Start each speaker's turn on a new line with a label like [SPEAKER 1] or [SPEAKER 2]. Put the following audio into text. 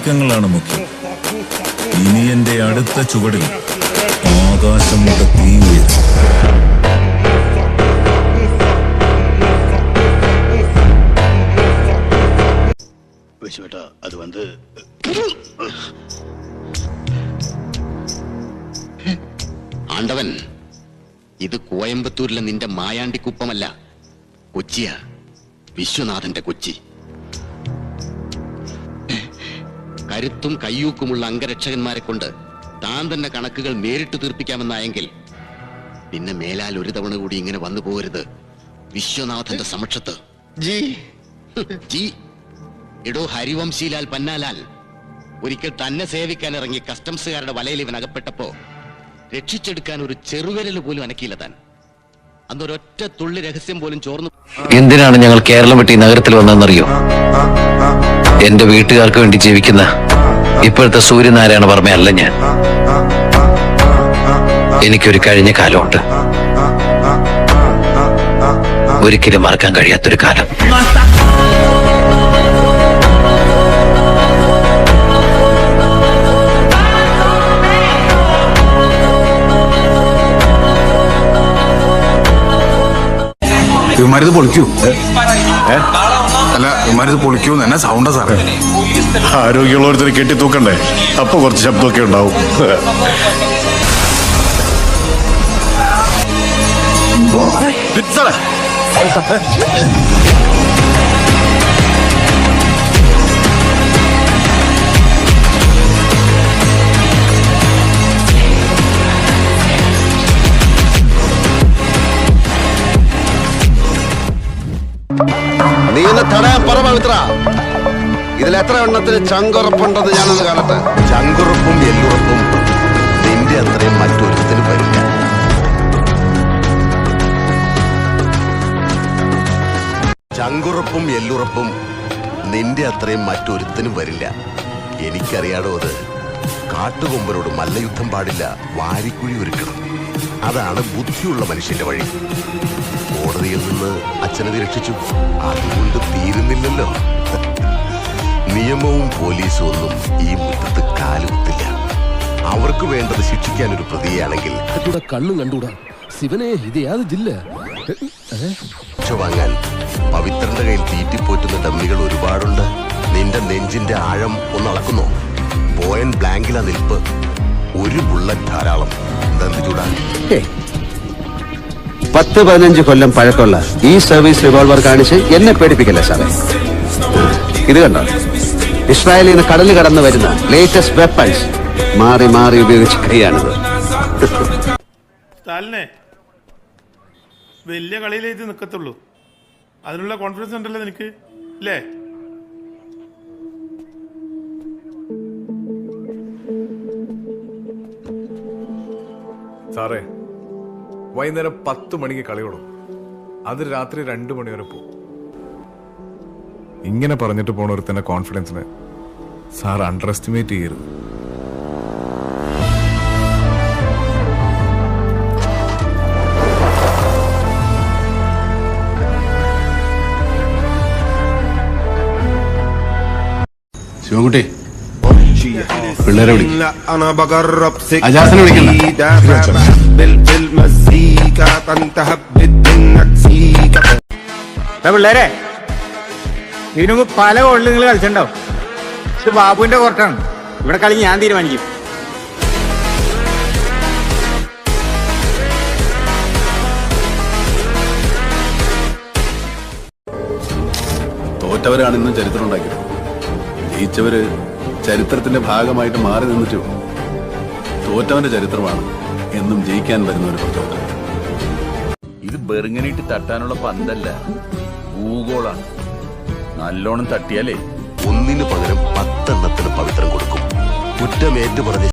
[SPEAKER 1] നീക്കങ്ങളാണ് മുഖ്യം. ഇനി എന്റെ അടുത്ത ചുവടിൽ ആകാശം മുട്ട തീ ഉയരും.
[SPEAKER 2] அது வந்து ആണ്ടവൻ, ഇത് കോയമ്പത്തൂരിലെ നിന്റെ മായാണ്ടിക്കുപ്പമല്ല, കൊച്ചിയാ, വിശ്വനാഥന്റെ കൊച്ചി. കരുത്തും കയ്യൂക്കുമുള്ള അംഗരക്ഷകന്മാരെ കൊണ്ട് താൻ തന്നെ കണക്കുകൾ നേരിട്ട് തീർപ്പിക്കാമെന്നായെങ്കിൽ പിന്നെ മേലാൽ ഒരു തവണ കൂടി ഇങ്ങനെ വന്നു പോകരുത് വിശ്വനാഥന്റെ സമക്ഷത്ത്. ജി എടോ ഹരിവംശീലാൽ പന്നാലാൽ, ഒരിക്കൽ തന്നെ സേവിക്കാൻ ഇറങ്ങി കസ്റ്റംസുകാരുടെ വലയിൽ ഇവൻ അകപ്പെട്ടപ്പോ രക്ഷിച്ചെടുക്കാൻ ഒരു ചെറുവിരൽ പോലും അനക്കിയില്ല താൻ. അന്നൊരൊറ്റ തുള്ളി രഹസ്യം പോലും ചോർന്നു.
[SPEAKER 3] എന്തിനാണ് ഞങ്ങൾ കേരളം വിട്ട് ഈ നഗരത്തിൽ വന്നതെന്നറിയോ? എന്റെ വീട്ടുകാർക്ക് വേണ്ടി ജീവിക്കുന്ന ഇപ്പോഴത്തെ സൂര്യനാരായണ വർമ്മയല്ല ഞാൻ. എനിക്കൊരു കഴിഞ്ഞ കാലമുണ്ട്, ഒരിക്കലും മറക്കാൻ കഴിയാത്തൊരു കാലം.
[SPEAKER 4] ഇവന്മാരിത് പൊളിക്കൂ? അല്ല, ഇവന്മാരിത് പൊളിക്കൂ തന്നെ സൗണ്ടാ സാറേ.
[SPEAKER 5] ആരോഗ്യമുള്ളവരത്തിന് കെട്ടി തൂക്കണ്ടേ? അപ്പൊ കുറച്ച് ശബ്ദമൊക്കെ ഉണ്ടാവും.
[SPEAKER 6] നീ ഒന്ന് തടയാൻ പറ പവിത്ര. ഇതിൽ എത്ര എണ്ണത്തിന് ചങ്കുറപ്പുണ്ടെന്ന് ഞാനൊന്ന് കാണട്ടെ. ചങ്കുറപ്പും എല്ലുറപ്പും നിന്റെ അത്രയും മറ്റൊരുത്തിനും വരില്ല. ചങ്കുറപ്പും എല്ലുറപ്പും നിന്റെ അത്രയും മറ്റൊരുത്തിനും വരില്ല. എനിക്കറിയാടോ അത്. കാട്ടുകൊമ്പനോട് മല്ലയുദ്ധം പാടില്ല, വാരിക്കുഴി ഒരുക്കണം. അതാണ് ബുദ്ധിയുള്ള മനുഷ്യന്റെ വഴി. കോടതിയിൽ നിന്ന് അച്ഛനത് രക്ഷിച്ചു, അതുകൊണ്ട് തീരുന്നില്ലല്ലോ. നിയമവും പോലീസും ഒന്നും ഈ മുറ്റത്ത് കാലുകുത്തില്ല. അവർക്ക് വേണ്ടത് ശിക്ഷിക്കാൻ ഒരു പ്രതിയാണെങ്കിൽ
[SPEAKER 7] കണ്ണും കണ്ടൂടാ ശിവനെ. ഇത് യാത് ജില്ല
[SPEAKER 6] വാങ്ങാൻ പവിത്രന്റെ കയ്യിൽ തീറ്റിപ്പോറ്റുന്ന ഡമ്മികൾ ഒരുപാടുണ്ട്. നിന്റെ നെഞ്ചിന്റെ ആഴം ഒന്ന് അളക്കുന്നോ? പോയിന്റ് ബ്ലാങ്കിലാ നിൽപ്പ്. ഒരു ബുള്ളറ്റ് ധാരാളം. എന്താ ചൂടാ?
[SPEAKER 8] 10-15 കൊല്ലം പഴക്കമുള്ള ഈ സർവീസ് റിവോൾവർ കാണിച്ച് എന്നെ പേടിപ്പിക്കല്ലേ സാറേ. ഇത് കണ്ടോ, ഇസ്രായേലിൽ നിന്ന് കടൽ കടന്നു വരുന്ന ലേറ്റസ്റ്റ് വെപ്പൺസ് മാറി മാറി ഉപയോഗിച്ച കൈയാണിത്.
[SPEAKER 9] വലിയ കളിയിലേ ഇത് നിൽക്കത്തുള്ളൂ. അതിനുള്ള കോൺഫിഡൻസ് ഉണ്ടല്ലോ നിനക്ക്, അല്ലേ?
[SPEAKER 4] സാറേ, വൈകുന്നേരം 10 മണിക്ക് കളി തുടങ്ങും. അത് രാത്രി 2 മണി വരെ പോകും. ഇങ്ങനെ പറഞ്ഞിട്ട് പോണ ഒരുത്തന്റെ കോൺഫിഡൻസിനെ സാർ അണ്ടർ എസ്റ്റിമേറ്റ് ചെയ്യരുത്.
[SPEAKER 8] ശിവൻകുട്ടി, പിള്ളേരെ അജാസിനെ വിളിക്കണ്ട.
[SPEAKER 10] പിള്ളേരെ, ഇതിനു മുമ്പ് പല കോളിൽ നിങ്ങൾ കളിച്ചിട്ടുണ്ടാവും. ഇത് ബാബുവിന്റെ കോർട്ടാണ്. ഇവിടെ കളി ഞാൻ തീരുമാനിക്കും.
[SPEAKER 5] തോറ്റവരാണ് ഇന്നും ചരിത്രം ഉണ്ടാക്കിയത്. ജയിച്ചവര് ചരിത്രത്തിന്റെ ഭാഗമായിട്ട് മാറി നിന്നിട്ടു. തോറ്റവന്റെ ചരിത്രമാണ് എന്നും ജയിക്കാൻ വരുന്ന ഒരു പ്രചോദനം.
[SPEAKER 11] ഇത് ബെറുങ്ങനിട്ട് തട്ടാനുള്ള പന്തല്ല, ഭൂഗോളാണ്. നല്ലോണം തട്ടിയാലേ
[SPEAKER 6] ഒന്നിനു പകരം 10 എണ്ണത്തിന് പവിത്രം കൊടുക്കും. കുറ്റമേറ്റു പറഞ്ഞ്